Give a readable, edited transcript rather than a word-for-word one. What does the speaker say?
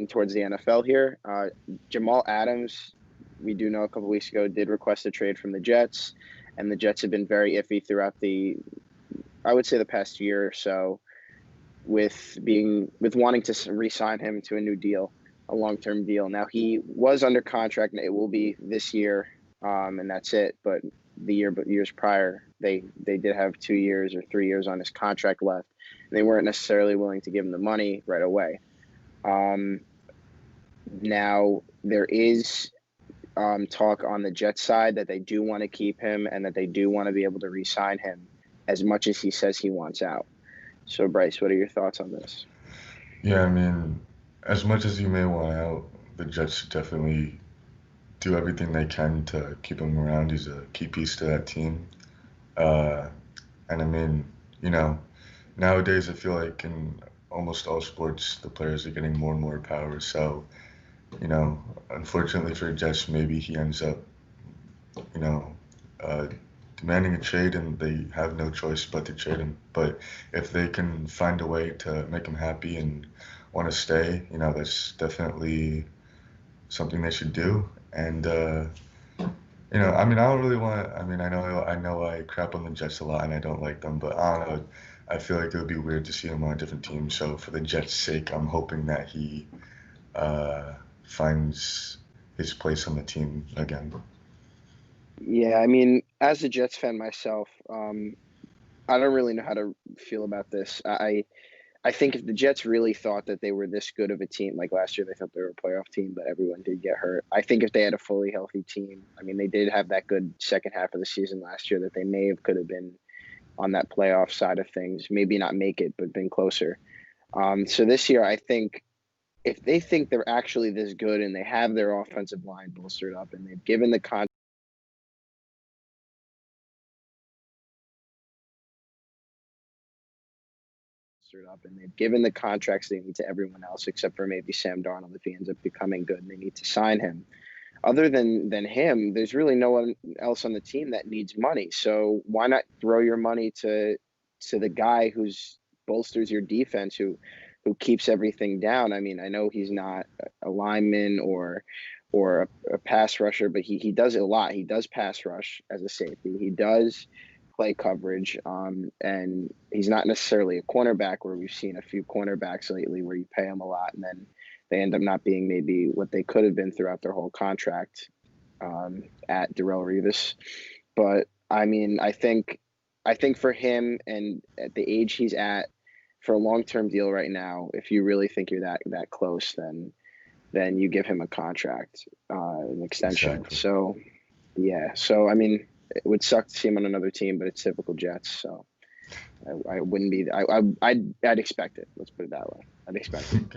towards the NFL here. Jamal Adams, we do know a couple weeks ago, did request a trade from the Jets, and the Jets have been very iffy throughout I would say the past year or so, with wanting to re-sign him to a new deal, a long-term deal. Now he was under contract, and it will be this year, and that's it. But years prior, they did have 2 years or 3 years on his contract left, and they weren't necessarily willing to give him the money right away. Now there is talk on the Jets side that they do want to keep him and that they do want to be able to re-sign him as much as he says he wants out. So, Bryce, what are your thoughts on this? Yeah, I mean, as much as you may want out, the Jets should definitely do everything they can to keep him around. He's a key piece to that team. Uh, and I mean, you know, nowadays I feel like in almost all sports, the players are getting more and more power. So, unfortunately for Jets, maybe he ends up, you know, uh, demanding a trade, and they have no choice but to trade him. But if they can find a way to make him happy and want to stay, that's definitely something they should do. And I mean, I don't really want. I mean, I know, I crap on the Jets a lot, and I don't like them, but I don't know. I feel like it would be weird to see him on a different team. So for the Jets' sake, I'm hoping that he uh, finds his place on the team again. Yeah, I mean, as a Jets fan myself, I don't really know how to feel about this. I think if the Jets really thought that they were this good of a team, like last year they thought they were a playoff team, but everyone did get hurt. I think if they had a fully healthy team, I mean, they did have that good second half of the season last year that they could have been on that playoff side of things, maybe not make it, but been closer. So this year, I think if they think they're actually this good and they have their offensive line bolstered up and they've given the contracts they need to everyone else except for maybe Sam Darnold if he ends up becoming good and they need to sign him. Other than him, there's really no one else on the team that needs money. So why not throw your money to the guy who's bolsters your defense, who keeps everything down? I mean, I know he's not a lineman or a pass rusher, but he does it a lot. He does pass rush as a safety. He does play coverage, and he's not necessarily a cornerback where we've seen a few cornerbacks lately where you pay them a lot and then they end up not being maybe what they could have been throughout their whole contract at Darrelle Revis. But I mean, I think for him and at the age he's at, for a long-term deal right now, if you really think you're that close, then you give him a contract, an extension. Exactly. So yeah, so I mean, it would suck to see him on another team, but it's typical Jets. So I wouldn't be. I'd expect it. Let's put it that way. I'd expect it.